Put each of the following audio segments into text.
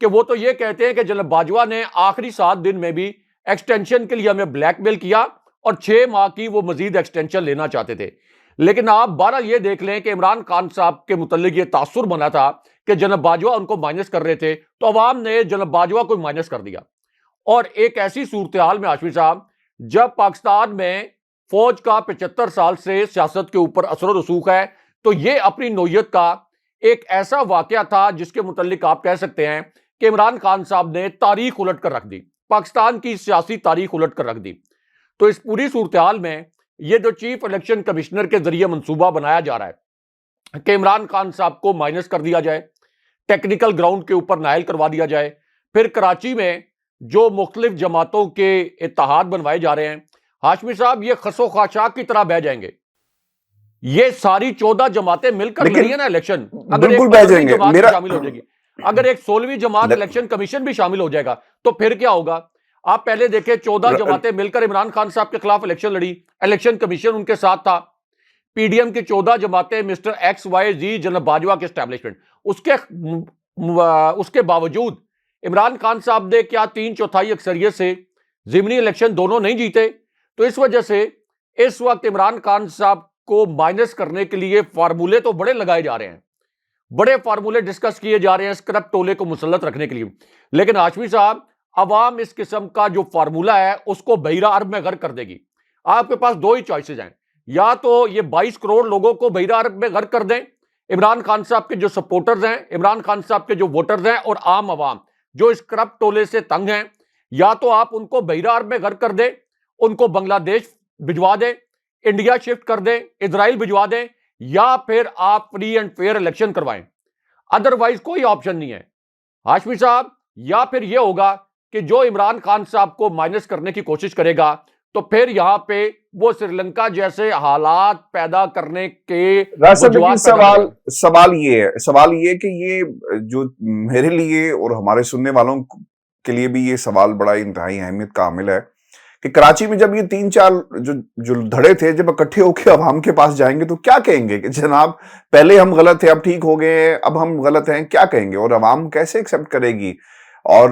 کہ وہ تو یہ کہتے ہیں کہ جناب باجوہ نے آخری 7 دن میں بھی ایکسٹینشن کے لیے ہمیں بلیک میل کیا اور 6 ماہ کی وہ مزید ایکسٹینشن لینا چاہتے تھے. لیکن آپ بہرحال یہ دیکھ لیں کہ عمران خان صاحب کے متعلق یہ تاثر بنا تھا کہ جناب باجوہ ان کو مائنس کر رہے تھے تو عوام نے جناب باجوہ کو مائنس کر دیا. اور ایک ایسی صورتحال میں ہاشمی صاحب جب پاکستان میں فوج کا 75 سال سے سیاست کے اوپر اثر و رسوخ ہے تو یہ اپنی نوعیت کا ایک ایسا واقعہ تھا جس کے متعلق آپ کہہ سکتے ہیں کہ عمران خان صاحب نے تاریخ الٹ کر رکھ دی, پاکستان کی سیاسی تاریخ الٹ کر رکھ دی. تو اس پوری صورتحال میں یہ جو چیف الیکشن کمشنر کے ذریعے منصوبہ بنایا جا رہا ہے کہ عمران خان صاحب کو مائنس کر دیا جائے, ٹیکنیکل گراؤنڈ کے اوپر نائل کروا دیا جائے, پھر کراچی میں جو مختلف جماعتوں کے اتحاد بنوائے جا رہے ہیں ہاشمی صاحب یہ خس و خاشاک کی طرح بہ جائیں گے. یہ ساری 14 جماعتیں مل کر لڑی ہیں نا الیکشن, اگر ایک 15ویں جماعت شامل ہو جائے گی, اگر ایک 16ویں جماعت الیکشن کمیشن بھی شامل ہو جائے گا تو پھر کیا ہوگا. آپ پہلے دیکھیں 14 جماعتیں مل کر عمران خان صاحب کے خلاف الیکشن لڑی, الیکشن کمیشن ان کے ساتھ تھا, پی ڈی ایم کی 14 جماعتیں مسٹر ایکس وائی زی جناب باجوہ کے اسٹیبلشمنٹ, اس کے باوجود عمران خان صاحب نے کیا 3/4 اکثریت سے ضمنی الیکشن دونوں نہیں جیتے. تو اس وجہ سے اس وقت عمران خان صاحب کو مائنس کرنے کے لیے فارمولے تو بڑے لگائے جا رہے ہیں, بڑے فارمولے ڈسکس کیے جا رہے ہیں اسکرپ ٹولے کو مسلط رکھنے کے لیے. لیکن ہاشمی صاحب عوام اس قسم کا جو فارمولہ ہے اس کو بحیرہ عرب میں غرق کر دے گی. آپ کے پاس 2 ہی چوائسز ہیں, یا تو یہ 22 کروڑ لوگوں کو بحیرہ عرب میں غرق کر دیں, عمران خان صاحب کے جو سپورٹرز ہیں, عمران خان صاحب کے جو ووٹرز ہیں اور عام عوام جو اس کرپٹ ٹولے سے تنگ ہیں, یا تو آپ ان کو بحیرہ عرب میں غرق کر دیں, ان کو بنگلہ دیش بھجوا دیں, انڈیا شفٹ کر دیں, اسرائیل بھجوا دیں, یا پھر آپ فری اینڈ فیئر الیکشن کروائیں. ادروائز کوئی آپشن نہیں ہے ہاشمی صاحب. یا پھر یہ ہوگا کہ جو عمران خان صاحب کو مائنس کرنے کی کوشش کرے گا تو پھر یہاں پہ وہ سری لنکا جیسے حالات پیدا کرنے کے سوال یہ ہے کہ یہ جو میرے لیے اور ہمارے سننے والوں کے لیے بھی یہ سوال بڑا انتہائی اہمیت کا حامل ہے کہ کراچی میں جب یہ 3-4 جو دھڑے تھے جب اکٹھے ہو کے عوام کے پاس جائیں گے تو کیا کہیں گے کہ جناب پہلے ہم غلط تھے اب ٹھیک ہو گئے, اب ہم غلط ہیں, کیا کہیں گے؟ اور عوام کیسے ایکسیپٹ کرے گی اور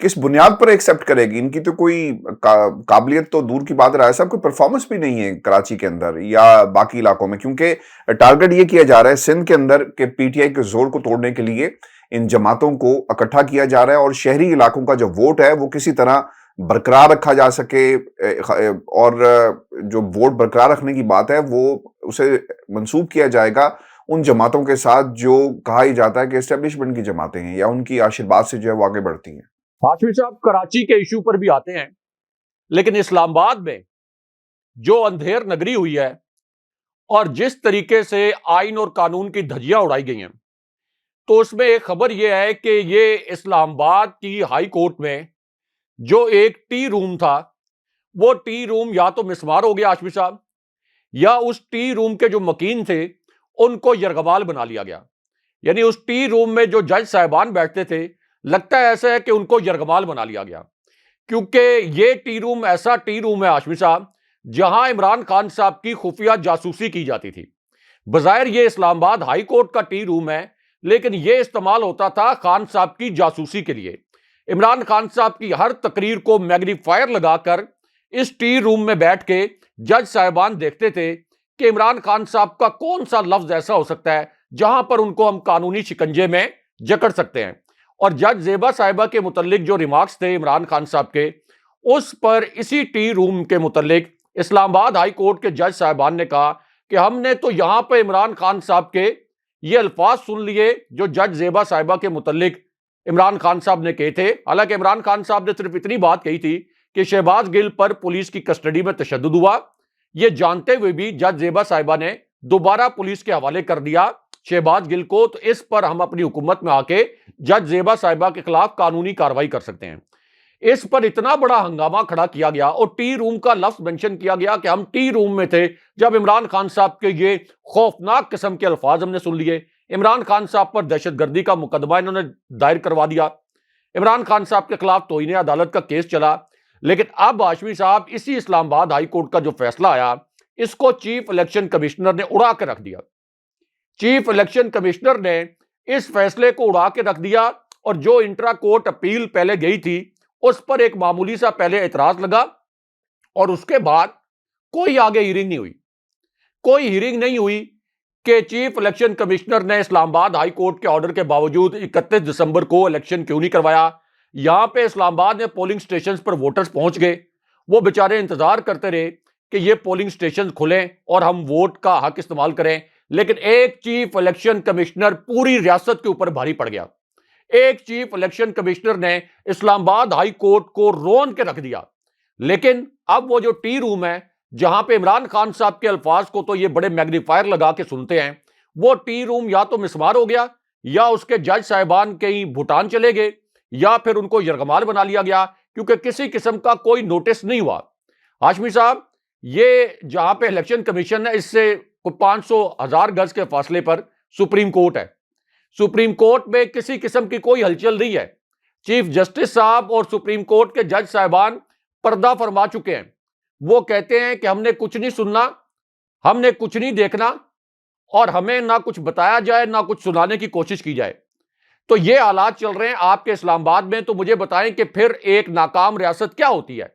کس بنیاد پر ایکسیپٹ کرے گی؟ ان کی تو کوئی قابلیت تو دور کی بات رہا ہے صاحب, کوئی پرفارمنس بھی نہیں ہے کراچی کے اندر یا باقی علاقوں میں, کیونکہ ٹارگٹ یہ کیا جا رہا ہے سندھ کے اندر کہ پی ٹی آئی کے زور کو توڑنے کے لیے ان جماعتوں کو اکٹھا کیا جا رہا ہے اور شہری علاقوں کا جو ووٹ ہے وہ کسی طرح برقرار رکھا جا سکے, اور جو ووٹ برقرار رکھنے کی بات ہے وہ اسے منسوب کیا جائے گا ان جماعتوں کے ساتھ جو کہا ہی جاتا ہے کہ اسٹیبلشمنٹ کی جماعتیں ہیں یا ان کی آشیرواد سے جو ہے وہ آگے بڑھتی ہیں. ہاشمی صاحب کراچی کے ایشو پر بھی آتے ہیں, لیکن اسلام آباد میں جو اندھیر نگری ہوئی ہے اور جس طریقے سے آئین اور قانون کی دھجیاں اڑائی گئی ہیں, تو اس میں ایک خبر یہ ہے کہ یہ اسلام آباد کی ہائی کورٹ میں جو ایک ٹی روم تھا وہ ٹی روم یا تو مسمار ہو گیا ہاشمی صاحب, یا اس ٹی روم کے جو مکین تھے ان کو یرغمال بنا لیا گیا. یعنی اس ٹی روم میں جو جج صاحبان بیٹھتے تھے لگتا ہے ایسا ہے کہ ان کو یرغمال بنا لیا گیا, کیونکہ یہ ٹی روم ایسا ٹی روم ہے ہاشمی صاحب جہاں عمران خان صاحب کی خفیہ جاسوسی کی جاتی تھی. بظاہر یہ اسلام آباد ہائی کورٹ کا ٹی روم ہے لیکن یہ استعمال ہوتا تھا خان صاحب کی جاسوسی کے لیے. عمران خان صاحب کی ہر تقریر کو میگنیفائر لگا کر اس ٹی روم میں بیٹھ کے جج صاحبان دیکھتے تھے کہ عمران خان صاحب کا کون سا لفظ ایسا ہو سکتا ہے جہاں پر ان کو ہم قانونی شکنجے میں جکڑ سکتے ہیں. اور جج زیبا صاحبہ کے متعلق جو ریمارکس تھے عمران خان صاحب کے, اس پر اسی ٹی روم کے متعلق اسلام آباد ہائی کورٹ کے جج صاحبان نے کہا کہ ہم نے تو یہاں پہ عمران خان صاحب کے یہ الفاظ سن لیے جو جج زیبا صاحبہ کے متعلق عمران خان صاحب نے کہے تھے. حالانکہ عمران خان صاحب نے صرف اتنی بات کہی تھی کہ شہباز گل پر پولیس کی کسٹڈی میں تشدد ہوا, یہ جانتے ہوئے بھی جج زیبا صاحبہ نے دوبارہ پولیس کے حوالے کر دیا شہباز گل کو. تو اس پر ہم اپنی حکومت میں آ کے جج زیبا صاحبہ کے خلاف قانونی کارروائی کر سکتے ہیں. اس پر اتنا بڑا ہنگامہ کھڑا کیا گیا اور ٹی روم کا لفظ مینشن کیا گیا کہ ہم ٹی روم میں تھے جب عمران خان صاحب کے یہ خوفناک قسم کے الفاظ ہم نے سن لیے. عمران خان صاحب پر دہشت گردی کا مقدمہ انہوں نے دائر کروا دیا, عمران خان صاحب کے خلاف توہین عدالت کا کیس چلا. لیکن اب ہاشمی صاحب اسی اسلام آباد ہائی کورٹ کا جو فیصلہ آیا اس کو چیف الیکشن کمشنر نے اڑا کے رکھ دیا. چیف الیکشن کمشنر نے اس فیصلے کو اڑا کے رکھ دیا اور جو انٹرا کورٹ اپیل پہلے گئی تھی اس پر ایک معمولی سا پہلے اعتراض لگا اور اس کے بعد کوئی آگے ہیرنگ نہیں ہوئی. کوئی ہیرنگ نہیں ہوئی کہ چیف الیکشن کمشنر نے اسلام آباد ہائی کورٹ کے آرڈر کے باوجود 31 دسمبر کو الیکشن کیوں نہیں کروایا. یہاں پہ اسلام آباد میں پولنگ سٹیشنز پر ووٹرز پہنچ گئے, وہ بیچارے انتظار کرتے رہے کہ یہ پولنگ سٹیشنز کھلیں اور ہم ووٹ کا حق استعمال کریں, لیکن ایک چیف الیکشن کمشنر پوری ریاست کے اوپر بھاری پڑ گیا. ایک چیف الیکشن کمشنر نے اسلام آباد ہائی کورٹ کو رون کے رکھ دیا. لیکن اب وہ جو ٹی روم ہے جہاں پہ عمران خان صاحب کے الفاظ کو تو یہ بڑے میگنیفائر لگا کے سنتے ہیں, وہ ٹی روم یا تو مسمار ہو گیا یا اس کے جج صاحبان کہیں بھوٹان چلے گئے یا پھر ان کو یرغمال بنا لیا گیا, کیونکہ کسی قسم کا کوئی نوٹس نہیں ہوا. ہاشمی صاحب, یہ جہاں پہ الیکشن کمیشن ہے اس سے 500,000 گز کے فاصلے پر سپریم کورٹ ہے. سپریم کورٹ میں کسی قسم کی کوئی ہلچل نہیں ہے. چیف جسٹس صاحب اور سپریم کورٹ کے جج صاحبان پردہ فرما چکے ہیں. وہ کہتے ہیں کہ ہم نے کچھ نہیں سننا, ہم نے کچھ نہیں دیکھنا, اور ہمیں نہ کچھ بتایا جائے نہ کچھ سنانے کی کوشش کی جائے. تو یہ حالات چل رہے ہیں آپ کے اسلام آباد میں. تو مجھے بتائیں کہ پھر ایک ناکام ریاست کیا ہوتی ہے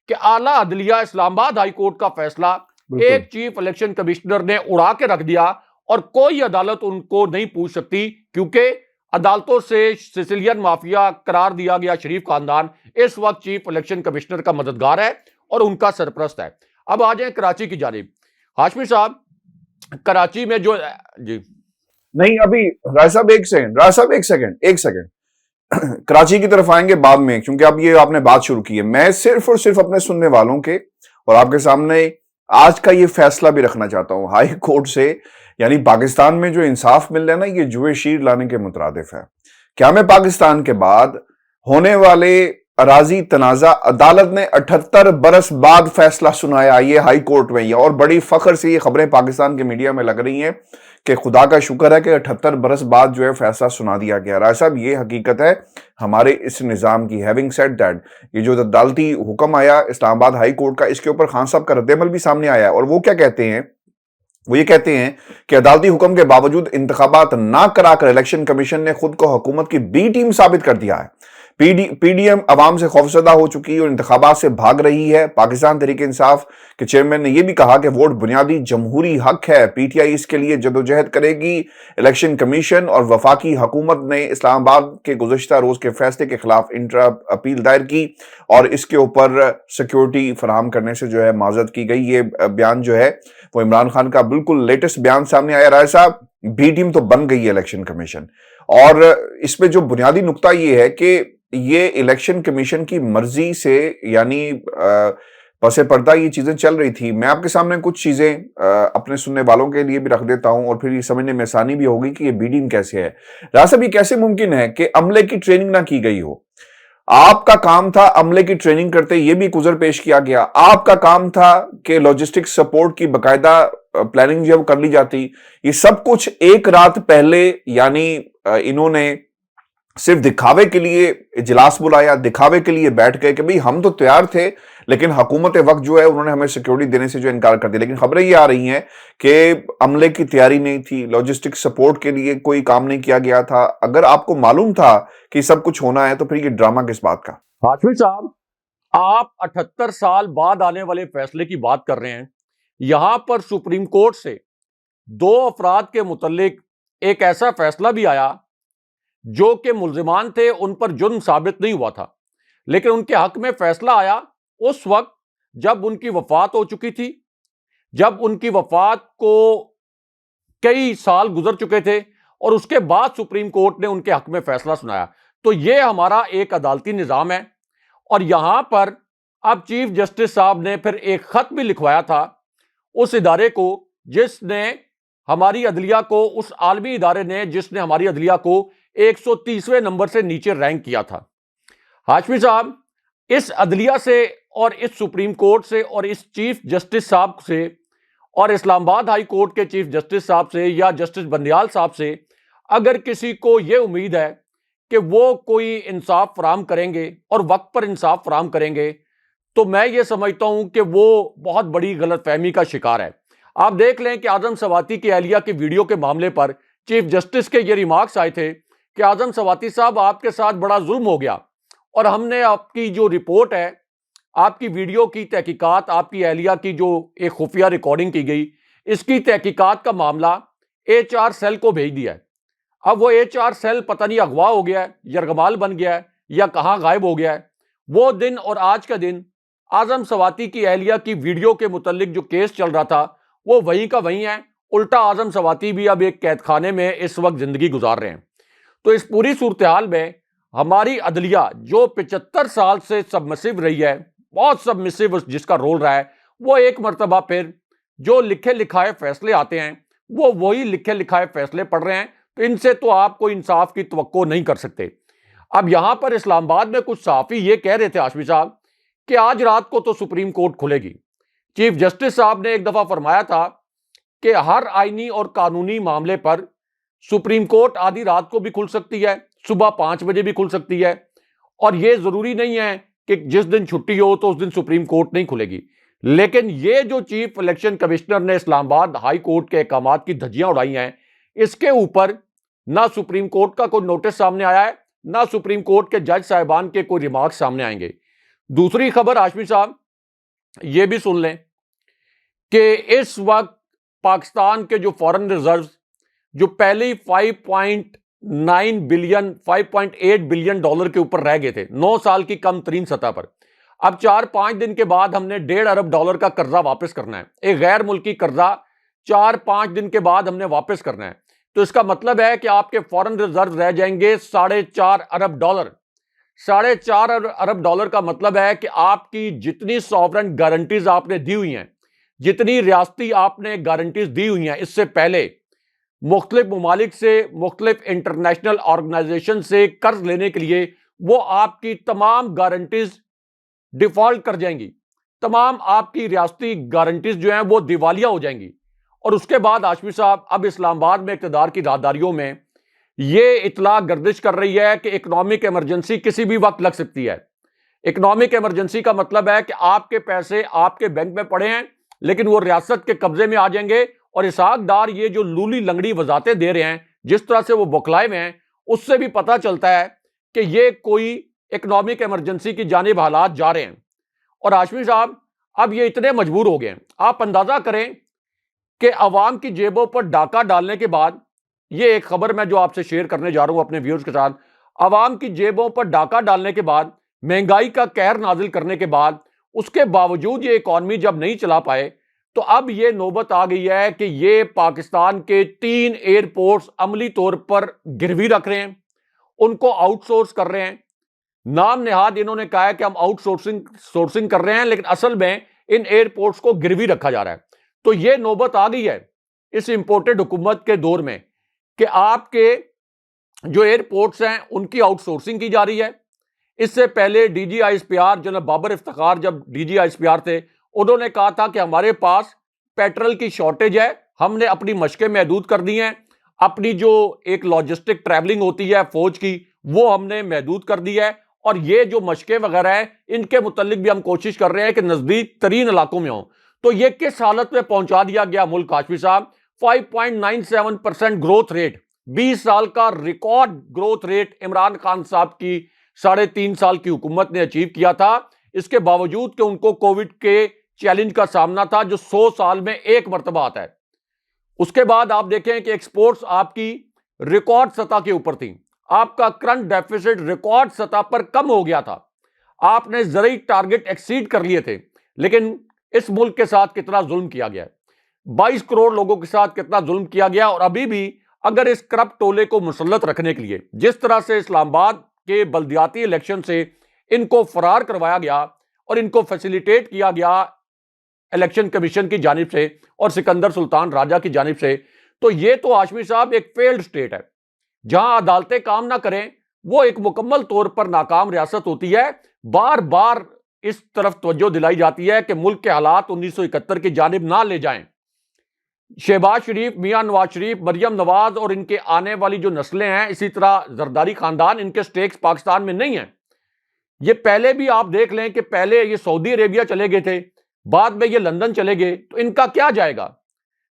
کہ اعلیٰ عدلیہ اسلام آباد ہائی کورٹ کا فیصلہ ایک چیف الیکشن کمشنر نے اڑا کے رکھ دیا اور کوئی عدالت ان کو نہیں پوچھ سکتی, کیونکہ عدالتوں سے سسیلین مافیا قرار دیا گیا شریف خاندان اس وقت چیف الیکشن کمشنر کا مددگار ہے اور ان کا سرپرست ہے. اب آ جائیں کراچی کی جانب. ہاشمی صاحب, کراچی میں جو جی نہیں ابھی راج صاحب ایک سیکنڈ کراچی کی طرف آئیں گے بعد میں, کیونکہ اب یہ آپ نے بات شروع کی ہے. میں صرف اور صرف اپنے سننے والوں کے اور آپ کے سامنے آج کا یہ فیصلہ بھی رکھنا چاہتا ہوں ہائی کورٹ سے. یعنی پاکستان میں جو انصاف مل رہا ہے نا, یہ جوئے شیر لانے کے مترادف ہے. کیا میں پاکستان کے بعد ہونے والے اراضی تنازع عدالت نے 78 برس بعد فیصلہ سنایا یہ ہائی کورٹ میں, اور بڑی فخر سے یہ خبریں پاکستان کے میڈیا میں لگ رہی ہیں کہ خدا کا شکر ہے کہ 78 برس بعد جو ہے فیصلہ سنا دیا گیا. رائے صاحب, یہ حقیقت ہے ہمارے اس نظام کی. ہیونگ سیڈ دیٹ, یہ جو عدالتی حکم آیا اسلام آباد ہائی کورٹ کا, اس کے اوپر خان صاحب کا رد عمل بھی سامنے آیا, اور وہ کیا کہتے ہیں, وہ یہ کہتے ہیں کہ عدالتی حکم کے باوجود انتخابات نہ کرا کر الیکشن کمیشن نے خود کو حکومت کی بی ٹیم ثابت کر دیا ہے. پی ڈی ایم عوام سے خوفزدہ ہو چکی اور انتخابات سے بھاگ رہی ہے. پاکستان تحریک انصاف کے چیئرمین نے یہ بھی کہا کہ ووٹ بنیادی جمہوری حق ہے. پی ٹی آئی اس کے لیے جدوجہد کرے گی. الیکشن کمیشن اور وفاقی حکومت نے اسلام آباد کے گزشتہ روز کے فیصلے کے خلاف انٹرا اپیل دائر کی اور اس کے اوپر سیکیورٹی فراہم کرنے سے جو ہے معذرت کی گئی. یہ بیان جو ہے وہ عمران خان کا بالکل لیٹسٹ بیان سامنے آیا. رائے صاحب, بی ٹیم تو بن گئی ہے الیکشن کمیشن, اور اس میں جو بنیادی نقطہ یہ ہے کہ یہ الیکشن کمیشن کی مرضی سے یعنی پس پردہ یہ چیزیں چل رہی تھی. میں آپ کے سامنے کچھ چیزیں اپنے سننے والوں کے لیے بھی رکھ دیتا ہوں اور پھر یہ سمجھنے میں آسانی بھی ہوگی کہ یہ بی ٹیم کیسے ہے. راز صاحب, یہ کیسے ممکن ہے کہ عملے کی ٹریننگ نہ کی گئی ہو؟ آپ کا کام تھا عملے کی ٹریننگ کرتے, یہ بھی گزر پیش کیا گیا. آپ کا کام تھا کہ لاجسٹک سپورٹ کی باقاعدہ پلاننگ جب کر لی جاتی. یہ سب کچھ ایک رات پہلے یعنی انہوں نے صرف دکھاوے کے لیے اجلاس بلایا, دکھاوے کے لیے بیٹھ گئے کہ بھئی ہم تو تیار تھے, لیکن حکومت وقت جو ہے انہوں نے ہمیں سیکیورٹی دینے سے جو انکار کر دیا. لیکن خبریں یہ آ رہی ہیں کہ عملے کی تیاری نہیں تھی, لاجسٹک سپورٹ کے لیے کوئی کام نہیں کیا گیا تھا. اگر آپ کو معلوم تھا کہ سب کچھ ہونا ہے تو پھر یہ ڈرامہ کس بات کا؟ ہاشمی صاحب, آپ 78 سال بعد آنے والے فیصلے کی بات کر رہے ہیں. یہاں پر سپریم کورٹ سے 2 افراد کے متعلق ایک ایسا فیصلہ بھی آیا جو کہ ملزمان تھے, ان پر جرم ثابت نہیں ہوا تھا, لیکن ان کے حق میں فیصلہ آیا اس وقت جب ان کی وفات ہو چکی تھی, جب ان کی وفات کو کئی سال گزر چکے تھے, اور اس کے بعد سپریم کورٹ نے ان کے حق میں فیصلہ سنایا. تو یہ ہمارا ایک عدالتی نظام ہے. اور یہاں پر اب چیف جسٹس صاحب نے پھر ایک خط بھی لکھوایا تھا اس ادارے کو جس نے ہماری عدلیہ کو, اس عالمی ادارے نے جس نے ہماری عدلیہ کو 130ویں نمبر سے نیچے رینک کیا تھا. ہاشمی صاحب, اس عدلیہ سے اور اس سپریم کورٹ سے اور اس چیف جسٹس صاحب سے اور اسلام آباد ہائی کورٹ کے چیف جسٹس صاحب سے یا جسٹس بندیال صاحب سے اگر کسی کو یہ امید ہے کہ وہ کوئی انصاف فراہم کریں گے اور وقت پر انصاف فراہم کریں گے, تو میں یہ سمجھتا ہوں کہ وہ بہت بڑی غلط فہمی کا شکار ہے. آپ دیکھ لیں کہ اعظم سواتی کی اہلیہ کی ویڈیو کے معاملے پر چیف جسٹس کے یہ ریمارکس آئے تھے کہ اعظم سواتی صاحب آپ کے ساتھ بڑا ظلم ہو گیا اور ہم نے آپ کی جو رپورٹ ہے، آپ کی ویڈیو کی تحقیقات، آپ کی اہلیہ کی جو ایک خفیہ ریکارڈنگ کی گئی، اس کی تحقیقات کا معاملہ HR سیل کو بھیج دیا ہے۔ اب وہ HR سیل پتہ نہیں اغوا ہو گیا ہے، یرغمال بن گیا ہے، یا کہاں غائب ہو گیا ہے۔ وہ دن اور آج کا دن اعظم سواتی کی اہلیہ کی ویڈیو کے متعلق جو کیس چل رہا تھا وہ وہیں کا وہیں ہے، الٹا اعظم سواتی بھی اب ایک قید خانے میں اس وقت زندگی گزار رہے ہیں۔ تو اس پوری صورتحال میں ہماری عدلیہ جو 75 سال سے سبمسو رہی ہے، بہت سبمسو جس کا رول رہا ہے، وہ ایک مرتبہ پھر جو لکھے لکھائے فیصلے آتے ہیں وہ وہی لکھے لکھائے فیصلے پڑھ رہے ہیں، تو ان سے تو آپ کوئی انصاف کی توقع نہیں کر سکتے۔ اب یہاں پر اسلام آباد میں کچھ صحافی یہ کہہ رہے تھے ہاشمی صاحب کہ آج رات کو تو سپریم کورٹ کھلے گی۔ چیف جسٹس صاحب نے ایک دفعہ فرمایا تھا کہ ہر آئینی اور قانونی معاملے پر سپریم کورٹ آدھی رات کو بھی کھل سکتی ہے، صبح 5 بجے بھی کھل سکتی ہے، اور یہ ضروری نہیں ہے کہ جس دن چھٹی ہو تو اس دن سپریم کورٹ نہیں کھلے گی۔ لیکن یہ جو چیف الیکشن کمشنر نے اسلام آباد ہائی کورٹ کے احکامات کی دھجیاں اڑائی ہیں، اس کے اوپر نہ سپریم کورٹ کا کوئی نوٹس سامنے آیا ہے، نہ سپریم کورٹ کے جج صاحبان کے کوئی ریمارکس سامنے آئیں گے۔ دوسری خبر ہاشمی صاحب یہ بھی سن لیں کہ اس وقت پاکستان کے جو فورن ریزروز جو پہلے 5.9 بلین 5.8 بلین ڈالر کے اوپر رہ گئے تھے 9 سال کی کم ترین سطح پر، اب 4-5 دن کے بعد ہم نے 1.5 ارب ڈالر کا قرضہ واپس کرنا ہے۔ ایک غیر ملکی قرضہ 4-5 دن کے بعد ہم نے واپس کرنا ہے، تو اس کا مطلب ہے کہ آپ کے فورن ریزرو رہ جائیں گے 4.5 ارب ڈالر۔ 4.5 ارب ڈالر کا مطلب ہے کہ آپ کی جتنی سوورن گارنٹیز آپ نے دی ہوئی ہیں، جتنی ریاستی آپ نے گارنٹیز دی ہوئی ہیں اس سے پہلے مختلف ممالک سے، مختلف انٹرنیشنل آرگنائزیشن سے قرض لینے کے لیے، وہ آپ کی تمام گارنٹیز ڈیفالٹ کر جائیں گی، تمام آپ کی ریاستی گارنٹیز جو ہیں وہ دیوالیہ ہو جائیں گی۔ اور اس کے بعد ہاشمی صاحب اب اسلام آباد میں اقتدار کی راہداریوں میں یہ اطلاع گردش کر رہی ہے کہ اکنامک ایمرجنسی کسی بھی وقت لگ سکتی ہے۔ اکنامک ایمرجنسی کا مطلب ہے کہ آپ کے پیسے آپ کے بینک میں پڑے ہیں لیکن وہ ریاست کے قبضے میں آ جائیں گے، اور اسحاق ڈار یہ جو لولی لنگڑی وضاحتیں دے رہے ہیں، جس طرح سے وہ بکلائے ہوئے ہیں، اس سے بھی پتہ چلتا ہے کہ یہ کوئی اکنامک ایمرجنسی کی جانب حالات جا رہے ہیں۔ اور ہاشمی صاحب اب یہ اتنے مجبور ہو گئے ہیں، آپ اندازہ کریں کہ عوام کی جیبوں پر ڈاکہ ڈالنے کے بعد، یہ ایک خبر میں جو آپ سے شیئر کرنے جا رہا ہوں اپنے ویورز کے ساتھ، عوام کی جیبوں پر ڈاکہ ڈالنے کے بعد، مہنگائی کا قہر نازل کرنے کے بعد، اس کے باوجود یہ اکانومی جب نہیں چلا پائے، تو اب یہ نوبت آ گئی ہے کہ یہ پاکستان کے 3 ایئرپورٹس عملی طور پر گروی رکھ رہے ہیں، ان کو آؤٹ سورس کر رہے ہیں۔ نام نہاد انہوں نے کہا ہے کہ ہم آؤٹ سورسنگ کر رہے ہیں، لیکن اصل میں ان ایئرپورٹس کو گروی رکھا جا رہا ہے۔ تو یہ نوبت آ گئی ہے اس امپورٹڈ حکومت کے دور میں کہ آپ کے جو ایئرپورٹس ہیں ان کی آؤٹ سورسنگ کی جا رہی ہے۔ اس سے پہلے DGISPR جناب بابر افتخار جب DGISPR تھے، انہوں نے کہا تھا کہ ہمارے پاس پیٹرول کی شارٹیج ہے، ہم نے اپنی مشقیں محدود کر دی ہیں، اپنی جو ایک لاجسٹک ٹریولنگ ہوتی ہے فوج کی وہ ہم نے محدود کر دی ہے، اور یہ جو مشقیں وغیرہ ہیں ان کے متعلق بھی ہم کوشش کر رہے ہیں کہ نزدیک ترین علاقوں میں ہوں۔ تو یہ کس حالت میں پہنچا دیا گیا ملک ہاشمی صاحب؟ 5.97% گروتھ ریٹ، 20 سال کا record growth rate Imran Khan صاحب کی 3.5 سال کی حکومت نے اچیو کیا تھا، اس کے باوجود کہ ان کو کووڈ کے چیلنج کا سامنا تھا جو 100 سال میں ایک مرتبہ آتا ہے۔ اس کے بعد آپ دیکھیں کہ ایکسپورٹس آپ کی ریکارڈ سطح کے اوپر تھیں، آپ کا کرنٹ ڈیفیسٹ ریکارڈ سطح پر کم ہو گیا تھا، آپ نے زرعی ٹارگٹ ایکسیڈ کر لیے تھے، لیکن اس ملک کے ساتھ کتنا ظلم کیا گیا ہے، 22 کروڑ لوگوں کے ساتھ کتنا ظلم کیا گیا، اور ابھی بھی اگر اس کرپٹ ٹولے کو مسلط رکھنے کے لیے جس طرح سے اسلام آباد کے بلدیاتی الیکشن سے ان کو فرار کروایا گیا اور ان کو فیسیلیٹیٹ کیا گیا الیکشن کمیشن کی جانب سے اور سکندر سلطان راجہ کی جانب سے، تو یہ تو ہاشمی صاحب ایک فیلڈ سٹیٹ ہے، جہاں عدالتیں کام نہ کریں وہ ایک مکمل طور پر ناکام ریاست ہوتی ہے۔ بار بار اس طرف توجہ دلائی جاتی ہے کہ ملک کے حالات 1971 کی جانب نہ لے جائیں۔ شہباز شریف، میاں نواز شریف، مریم نواز اور ان کے آنے والی جو نسلیں ہیں، اسی طرح زرداری خاندان، ان کے سٹیکس پاکستان میں نہیں ہیں۔ یہ پہلے بھی آپ دیکھ لیں کہ پہلے یہ سعودی عربیہ چلے گئے تھے، بعد میں یہ لندن چلے گئے، تو ان کا کیا جائے گا؟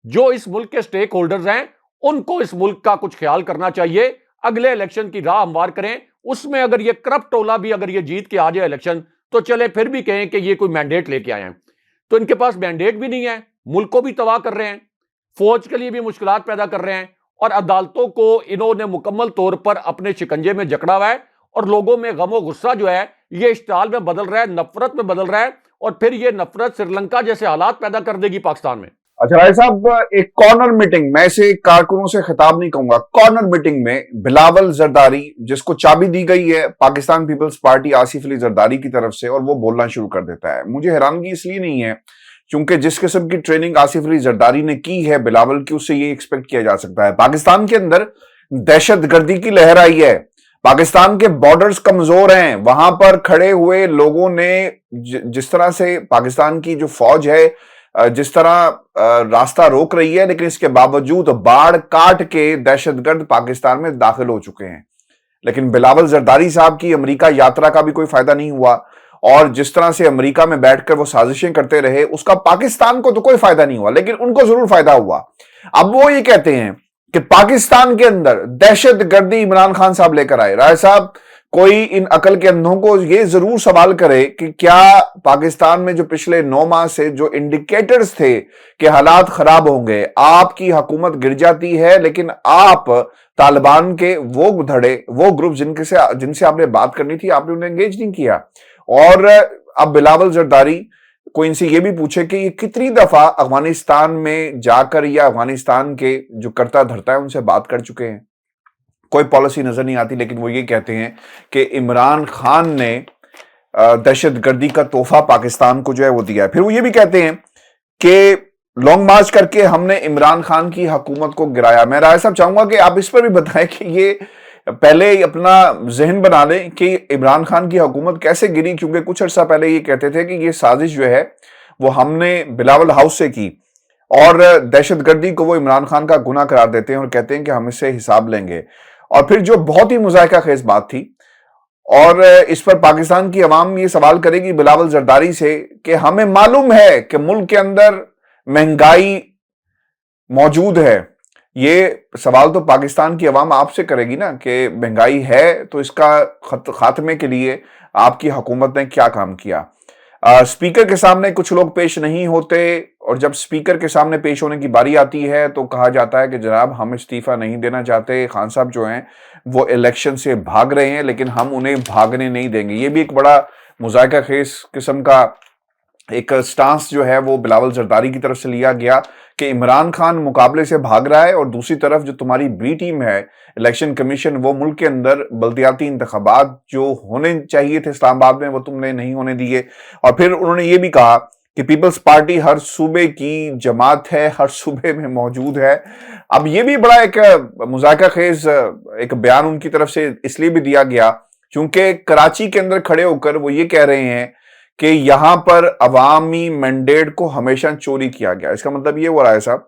جو اس ملک کے سٹیک ہولڈرز ہیں ان کو اس ملک کا کچھ خیال کرنا چاہیے۔ اگلے الیکشن کی راہ ہموار کریں. اس میں اگر یہ کرپٹ ٹولہ بھی اگر یہ جیت کے آ جائے الیکشن تو چلے پھر بھی کہیں کہ یہ کوئی مینڈیٹ لے کے آئے ہیں. تو ان کے پاس مینڈیٹ بھی نہیں ہے, ملک کو بھی تباہ کر رہے ہیں, فوج کے لیے بھی مشکلات پیدا کر رہے ہیں, اور عدالتوں کو انہوں نے مکمل طور پر اپنے شکنجے میں جکڑا ہوا ہے, اور لوگوں میں غم و غصہ جو ہے یہ اشتعال میں بدل رہا ہے, نفرت میں بدل رہا ہے, اور پھر یہ نفرت سری لنکا جیسے حالات پیدا کر دے گی پاکستان میں. اچھا رائے صاحب, ایک کارنر میٹنگ, میں اسے کارکنوں سے خطاب نہیں کہوں گا, کارنر میٹنگ میں بلاول زرداری, جس کو چابی دی گئی ہے پاکستان پیپلز پارٹی آصف علی زرداری کی طرف سے, اور وہ بولنا شروع کر دیتا ہے. مجھے حیرانگی اس لیے نہیں ہے کیونکہ جس قسم کی ٹریننگ آصف علی زرداری نے کی ہے بلاول کی, اس سے یہ ایکسپیکٹ کیا جا سکتا ہے. پاکستان کے اندر دہشت گردی کی لہر آئی ہے, پاکستان کے بارڈرز کمزور ہیں, وہاں پر کھڑے ہوئے لوگوں نے جس طرح سے پاکستان کی جو فوج ہے جس طرح راستہ روک رہی ہے, لیکن اس کے باوجود باڑ کاٹ کے دہشت گرد پاکستان میں داخل ہو چکے ہیں. لیکن بلاول زرداری صاحب کی امریکہ یاترا کا بھی کوئی فائدہ نہیں ہوا, اور جس طرح سے امریکہ میں بیٹھ کر وہ سازشیں کرتے رہے اس کا پاکستان کو تو کوئی فائدہ نہیں ہوا, لیکن ان کو ضرور فائدہ ہوا. اب وہ یہ کہتے ہیں کہ پاکستان کے اندر دہشت گردی عمران خان صاحب لے کر آئے. رائے صاحب, کوئی ان عقل کے اندھوں کو یہ ضرور سوال کرے کہ کیا پاکستان میں جو پچھلے 9 ماہ سے جو انڈیکیٹرز تھے کہ حالات خراب ہوں گے, آپ کی حکومت گر جاتی ہے, لیکن آپ طالبان کے وہ دھڑے, وہ گروپ جن سے آپ نے بات کرنی تھی, آپ نے انہیں انگیج نہیں کیا. اور اب بلاول زرداری کوئی ان سے یہ بھی پوچھے کہ یہ کتنی دفعہ افغانستان میں جا کر یا افغانستان کے جو کرتا دھرتا ہے ان سے بات کر چکے ہیں, کوئی پالیسی نظر نہیں آتی. لیکن وہ یہ کہتے ہیں کہ عمران خان نے دہشت گردی کا تحفہ پاکستان کو جو ہے وہ دیا ہے. پھر وہ یہ بھی کہتے ہیں کہ لانگ مارچ کر کے ہم نے عمران خان کی حکومت کو گرایا. میں رائے صاحب چاہوں گا کہ آپ اس پر بھی بتائیں کہ یہ پہلے اپنا ذہن بنا لیں کہ عمران خان کی حکومت کیسے گری, کیونکہ کچھ عرصہ پہلے یہ کہتے تھے کہ یہ سازش جو ہے وہ ہم نے بلاول ہاؤس سے کی, اور دہشت گردی کو وہ عمران خان کا گناہ قرار دیتے ہیں اور کہتے ہیں کہ ہم اس سے حساب لیں گے. اور پھر جو بہت ہی مذائقہ خیز بات تھی, اور اس پر پاکستان کی عوام یہ سوال کرے گی بلاول زرداری سے کہ ہمیں معلوم ہے کہ ملک کے اندر مہنگائی موجود ہے. یہ سوال تو پاکستان کی عوام آپ سے کرے گی نا کہ مہنگائی ہے تو اس کا خاتمے کے لیے آپ کی حکومت نے کیا کام کیا. اسپیکر کے سامنے کچھ لوگ پیش نہیں ہوتے, اور جب اسپیکر کے سامنے پیش ہونے کی باری آتی ہے تو کہا جاتا ہے کہ جناب ہم استعفیٰ نہیں دینا چاہتے, خان صاحب جو ہیں وہ الیکشن سے بھاگ رہے ہیں لیکن ہم انہیں بھاگنے نہیں دیں گے. یہ بھی ایک بڑا مذائقہ خیز قسم کا ایک سٹانس جو ہے وہ بلاول زرداری کی طرف سے لیا گیا کہ عمران خان مقابلے سے بھاگ رہا ہے, اور دوسری طرف جو تمہاری بی ٹیم ہے الیکشن کمیشن, وہ ملک کے اندر بلدیاتی انتخابات جو ہونے چاہیے تھے اسلام آباد میں وہ تم نے نہیں ہونے دیے. اور پھر انہوں نے یہ بھی کہا کہ پیپلز پارٹی ہر صوبے کی جماعت ہے, ہر صوبے میں موجود ہے. اب یہ بھی بڑا ایک مذائقہ خیز ایک بیان ان کی طرف سے اس لیے بھی دیا گیا کیونکہ کراچی کے اندر کھڑے ہو کر وہ یہ کہہ رہے ہیں کہ یہاں پر عوامی مینڈیٹ کو ہمیشہ چوری کیا گیا. اس کا مطلب یہ ہو رہا ہے صاحب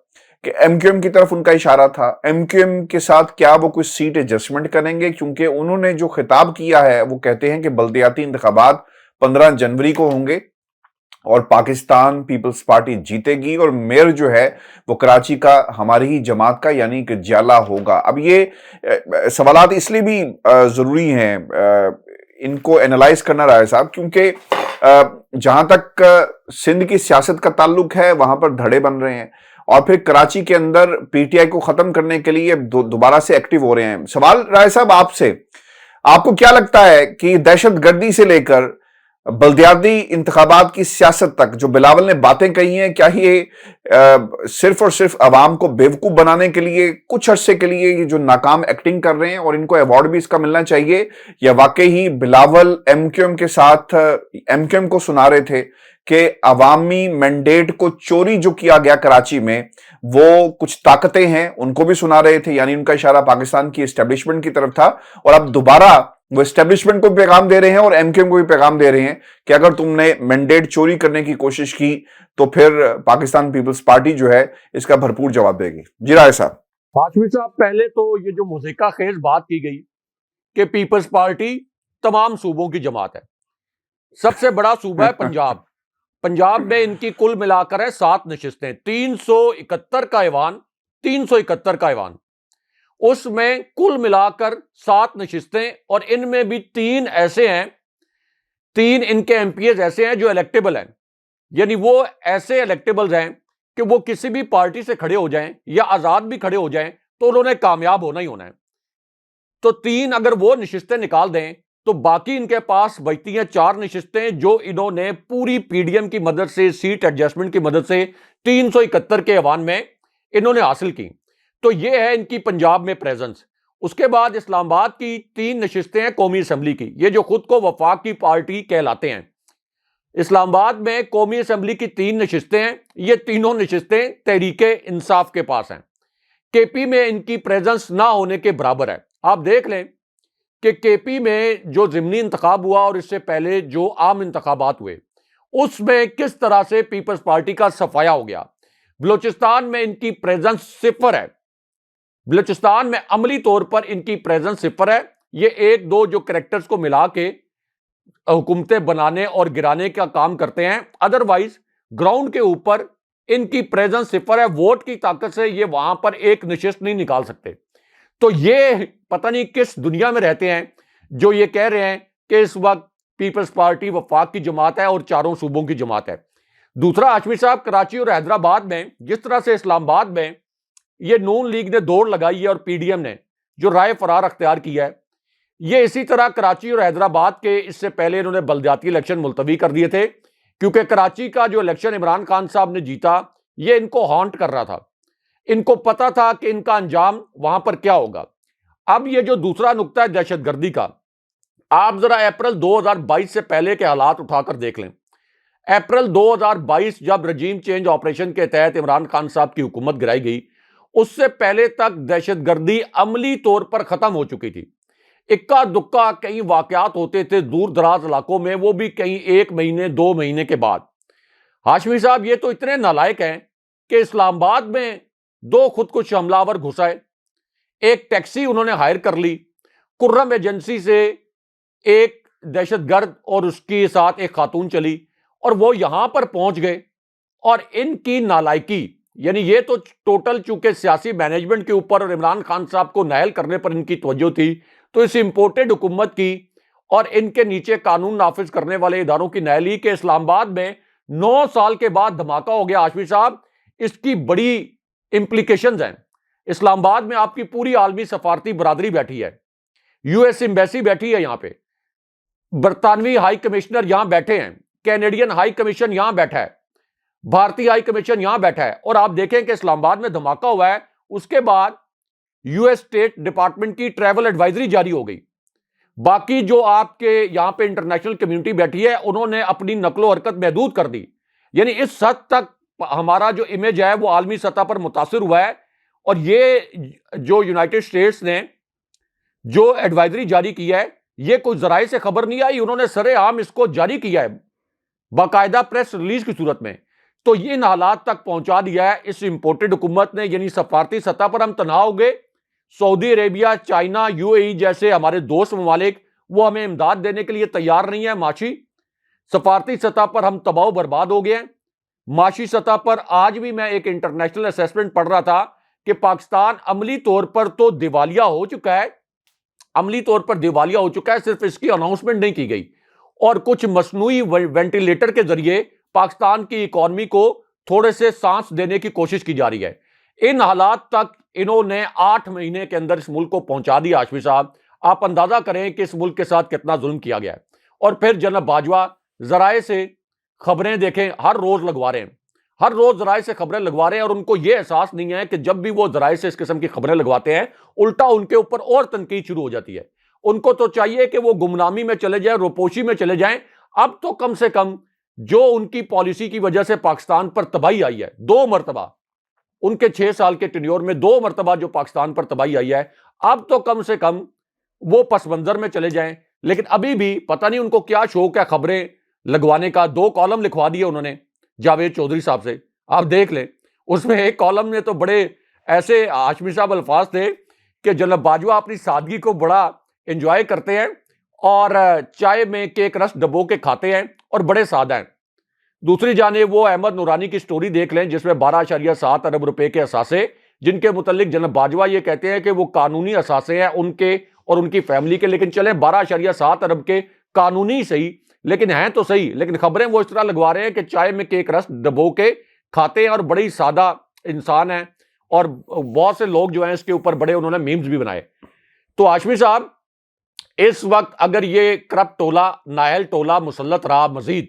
کہ ایم کیو ایم کی طرف ان کا اشارہ تھا. ایم کیو ایم کے ساتھ کیا وہ کچھ سیٹ ایڈجسٹمنٹ کریں گے, کیونکہ انہوں نے جو خطاب کیا ہے وہ کہتے ہیں کہ بلدیاتی انتخابات 15 جنوری کو ہوں گے اور پاکستان پیپلز پارٹی جیتے گی, اور میئر جو ہے وہ کراچی کا ہماری ہی جماعت کا یعنی کہ جیالہ ہوگا. اب یہ سوالات اس لیے بھی ضروری ہیں ان کو اینالائز کرنا رائے صاحب, کیونکہ جہاں تک سندھ کی سیاست کا تعلق ہے وہاں پر دھڑے بن رہے ہیں, اور پھر کراچی کے اندر پی ٹی آئی کو ختم کرنے کے لیے دوبارہ سے ایکٹیو ہو رہے ہیں. سوال رائے صاحب آپ سے, آپ کو کیا لگتا ہے کہ دہشت گردی سے لے کر بلدیاتی انتخابات کی سیاست تک جو بلاول نے باتیں کہی ہیں, کیا یہ صرف اور صرف عوام کو بیوقوف بنانے کے لیے کچھ عرصے کے لیے یہ جو ناکام ایکٹنگ کر رہے ہیں اور ان کو ایوارڈ بھی اس کا ملنا چاہیے, یا واقعی بلاول ایم کیو ایم کے ساتھ ایم کیو ایم کو سنا رہے تھے کہ عوامی مینڈیٹ کو چوری جو کیا گیا کراچی میں وہ کچھ طاقتیں ہیں ان کو بھی سنا رہے تھے, یعنی ان کا اشارہ پاکستان کی اسٹیبلشمنٹ کی طرف تھا, اور اب دوبارہ وہ اسٹیبلشمنٹ کو بھی پیغام دے رہے ہیں اور ایم کیو ایم کو بھی پیغام دے رہے ہیں کہ اگر تم نے مینڈیٹ چوری کرنے کی کوشش کی تو پھر پاکستان پیپلز پارٹی جو ہے اس کا بھرپور جواب دے گی. جی رائے صاحب. ہاشمی صاحب, پہلے تو یہ جو مذائقہ خیز بات کی گئی کہ پیپلز پارٹی تمام صوبوں کی جماعت ہے, سب سے بڑا صوبہ ہے پنجاب. پنجاب میں ان کی کل ملا کر ہے 7 نشستیں, 371 کا ایوان, 371 کا ایوان, اس میں کل ملا کر 7 نشستیں، اور ان میں بھی 3 ایسے ہیں، 3 ان کے ایم پی ایز ایسے ہیں جو الیکٹیبل ہیں، یعنی وہ ایسے الیکٹیبلز ہیں کہ وہ کسی بھی پارٹی سے کھڑے ہو جائیں یا آزاد بھی کھڑے ہو جائیں تو انہوں نے کامیاب ہونا ہی ہونا ہے۔ تو 3 اگر وہ نشستیں نکال دیں تو باقی ان کے پاس بچتی ہیں 4 نشستیں جو انہوں نے پوری پی ڈی ایم کی مدد سے، سیٹ ایڈجسٹمنٹ کی مدد سے 371 کے ایوان میں انہوں نے حاصل کی۔ تو یہ ہے ان کی پنجاب میں پریزنس۔ اس کے بعد اسلام آباد کی 3 نشستیں ہیں قومی اسمبلی کی، یہ جو خود کو وفاق کی پارٹی کہلاتے ہیں۔ اسلام آباد میں قومی اسمبلی کی 3 نشستیں ہیں، یہ تینوں نشستیں تحریک انصاف کے پاس ہیں۔ کے پی میں ان کی پریزنس نہ ہونے کے برابر ہے۔ آپ دیکھ لیں کہ کے پی میں جو ضمنی انتخاب ہوا اور اس سے پہلے جو عام انتخابات ہوئے، اس میں کس طرح سے پیپلز پارٹی کا صفایا ہو گیا۔ بلوچستان میں ان کی پریزنس 0 ہے، بلوچستان میں عملی طور پر ان کی پریزنس 0 ہے۔ یہ 1-2 جو کریکٹرز کو ملا کے حکومتیں بنانے اور گرانے کا کام کرتے ہیں، ادروائز گراؤنڈ کے اوپر ان کی پریزنس 0 ہے۔ ووٹ کی طاقت سے یہ وہاں پر ایک نشست نہیں نکال سکتے۔ تو یہ پتہ نہیں کس دنیا میں رہتے ہیں جو یہ کہہ رہے ہیں کہ اس وقت پیپلز پارٹی وفاق کی جماعت ہے اور 4 صوبوں کی جماعت ہے۔ دوسرا، ہاشمی صاحب، کراچی اور حیدرآباد میں جس طرح سے اسلام آباد میں یہ نون لیگ نے دوڑ لگائی ہے اور پی ڈی ایم نے جو رائے فرار اختیار کیا ہے، یہ اسی طرح کراچی اور حیدرآباد کے اس سے پہلے انہوں نے بلدیاتی الیکشن ملتوی کر دیے تھے، کیونکہ کراچی کا جو الیکشن عمران خان صاحب نے جیتا یہ ان کو ہانٹ کر رہا تھا، ان کو پتا تھا کہ ان کا انجام وہاں پر کیا ہوگا۔ اب یہ جو دوسرا نقطہ ہے دہشت گردی کا، آپ ذرا اپریل 2022 سے پہلے کے حالات اٹھا کر دیکھ لیں۔ اپریل 2022 جب رجیم چینج آپریشن کے تحت عمران خان صاحب کی حکومت گرائی گئی، اس سے پہلے تک دہشت گردی عملی طور پر ختم ہو چکی تھی۔ اکا دکا کئی واقعات ہوتے تھے دور دراز علاقوں میں، وہ بھی کہیں 1 مہینے 2 مہینے کے بعد۔ ہاشمی صاحب یہ تو اتنے نالائق ہیں کہ اسلام آباد میں 2 خودکش حملہ آور گھسائے، ایک ٹیکسی انہوں نے ہائر کر لی، کرم ایجنسی سے ایک دہشت گرد اور اس کے ساتھ ایک خاتون چلی، اور وہ یہاں پر پہنچ گئے۔ اور ان کی نالائکی، یعنی یہ تو ٹوٹل چونکہ سیاسی مینجمنٹ کے اوپر اور عمران خان صاحب کو نائل کرنے پر ان کی توجہ تھی، تو اس امپورٹڈ حکومت کی اور ان کے نیچے قانون نافذ کرنے والے اداروں کی نائلی کے اسلام آباد میں 9 سال کے بعد دھماکہ ہو گیا۔ ہاشمی صاحب، اس کی بڑی امپلیکیشنز ہیں۔ اسلام آباد میں آپ کی پوری عالمی سفارتی برادری بیٹھی ہے، یو ایس ایمبیسی بیٹھی ہے یہاں پہ، برطانوی ہائی کمشنر یہاں بیٹھے ہیں، کینیڈین ہائی کمیشن یہاں بیٹھا ہے، بھارتی ہائی کمیشن یہاں بیٹھا ہے، اور آپ دیکھیں کہ اسلام آباد میں دھماکہ ہوا ہے، اس کے بعد یو ایس اسٹیٹ ڈپارٹمنٹ کی ٹریول ایڈوائزری جاری ہو گئی۔ باقی جو آپ کے یہاں پہ انٹرنیشنل کمیونٹی بیٹھی ہے انہوں نے اپنی نقل و حرکت محدود کر دی، یعنی اس حد تک ہمارا جو امیج ہے وہ عالمی سطح پر متاثر ہوا ہے۔ اور یہ جو یونائٹڈ اسٹیٹس نے جو ایڈوائزری جاری کی ہے، یہ کوئی ذرائع سے خبر نہیں آئی، انہوں نے سرے عام اس کو جاری کیا ہے باقاعدہ پریس ریلیز کی صورت میں۔ تو یہ ان حالات تک پہنچا دیا ہے اس امپورٹڈ حکومت نے، یعنی سفارتی سطح پر ہم تنہا ہو گئے۔ سعودی عربیہ، چائنا، یو اے ای جیسے ہمارے دوست ممالک وہ ہمیں امداد دینے کے لیے تیار نہیں ہے معاشی سفارتی سطح پر ہم تباہ و برباد ہو گئے ہیں۔ معاشی سطح پر آج بھی میں ایک انٹرنیشنل اسیسمنٹ پڑھ رہا تھا کہ پاکستان عملی طور پر تو دیوالیہ ہو چکا ہے، عملی طور پر دیوالیہ ہو چکا ہے، صرف اس کی اناؤنسمنٹ نہیں کی گئی، اور کچھ مصنوعی وینٹیلیٹر کے ذریعے پاکستان کی اکانومی کو تھوڑے سے سانس دینے کی کوشش کی جا رہی ہے۔ ان حالات تک انہوں نے 8 مہینے کے اندر اس ملک کو پہنچا دیا۔ ہاشمی صاحب، آپ اندازہ کریں کہ اس ملک کے ساتھ کتنا ظلم کیا گیا ہے۔ اور پھر جناب باجوہ ذرائع سے خبریں دیکھیں، ہر روز لگوا رہے ہیں، ہر روز ذرائع سے خبریں لگوا رہے ہیں، اور ان کو یہ احساس نہیں ہے کہ جب بھی وہ ذرائع سے اس قسم کی خبریں لگواتے ہیں الٹا ان کے اوپر اور تنقید شروع ہو جاتی ہے۔ ان کو تو چاہیے کہ وہ گمنامی میں چلے جائیں، روپوشی میں چلے جائیں۔ اب تو کم سے کم جو ان کی پالیسی کی وجہ سے پاکستان پر تباہی آئی ہے، 2 مرتبہ ان کے 6 سال کے ٹینیور میں 2 مرتبہ جو پاکستان پر تباہی آئی ہے، اب تو کم سے کم وہ پس منظر میں چلے جائیں۔ لیکن ابھی بھی پتہ نہیں ان کو کیا شوق ہے خبریں لگوانے کا۔ 2 کالم لکھوا دیے انہوں نے جاوید چودھری صاحب سے، آپ دیکھ لیں۔ اس میں ایک کالم میں تو بڑے ایسے ہاشمی صاحب الفاظ تھے کہ جناب باجوہ اپنی سادگی کو بڑا انجوائے کرتے ہیں اور چائے میں کیک رس ڈبو کے کھاتے ہیں اور بڑے سادہ ہیں۔ دوسری جانب وہ احمد نورانی کی سٹوری دیکھ لیں جس میں 12.7 ارب روپے کے اثاثے جن کے متعلق جناب باجوہ یہ کہتے ہیں کہ وہ قانونی اثاثے ہیں ان کے اور ان کی فیملی کے، لیکن چلیں 12.7 ارب کے قانونی صحیح لیکن ہیں تو صحیح، لیکن خبریں وہ اس طرح لگوا رہے ہیں کہ چائے میں کیک رس ڈبو کے کھاتے ہیں اور بڑے ہی سادہ انسان ہیں، اور بہت سے لوگ جو ہیں اس کے اوپر بڑے انہوں نے میمز بھی بنائے۔ تو ہاشمی صاحب اس وقت اگر یہ کرپٹ ٹولہ، نااہل ٹولہ مسلط رہا مزید،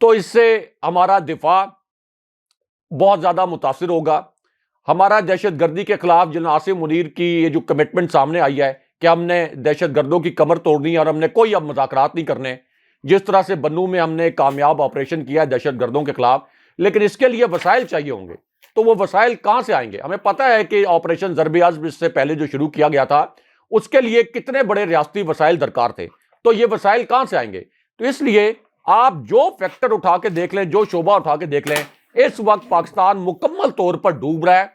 تو اس سے ہمارا دفاع بہت زیادہ متاثر ہوگا۔ ہمارا دہشت گردی کے خلاف جناب عاصم منیر کی یہ جو کمٹمنٹ سامنے آئی ہے کہ ہم نے دہشت گردوں کی کمر توڑنی ہے اور ہم نے کوئی اب مذاکرات نہیں کرنے، جس طرح سے بنو میں ہم نے کامیاب آپریشن کیا ہے دہشت گردوں کے خلاف، لیکن اس کے لیے وسائل چاہیے ہوں گے، تو وہ وسائل کہاں سے آئیں گے؟ ہمیں پتہ ہے کہ آپریشن ضرب عزم اس سے پہلے جو شروع کیا گیا تھا اس کے لیے کتنے بڑے ریاستی وسائل درکار تھے، تو یہ وسائل کہاں سے آئیں گے؟ تو اس لیے آپ جو فیکٹر اٹھا کے دیکھ لیں، جو شعبہ اٹھا کے دیکھ لیں، اس وقت پاکستان مکمل طور پر ڈوب رہا ہے،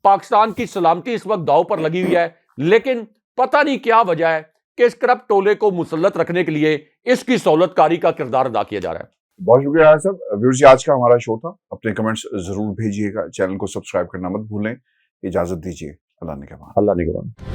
پاکستان کی سلامتی اس وقت داؤ پر لگی ہوئی ہے، لیکن پتہ نہیں کیا وجہ ہے کہ اس کرپٹ ٹولے کو مسلط رکھنے کے لیے اس کی سہولت کاری کا کردار ادا کیا جا رہا ہے۔ بہت شکریہ صاحب۔ ویورز، آج کا ہمارا شو تھا، اپنے کمنٹس ضرور بھیجیے گا، چینل کو سبسکرائب کرنا مت بھولیں۔ اجازت دیجیے، اللہ نگہبان۔ اللہ نگہبان۔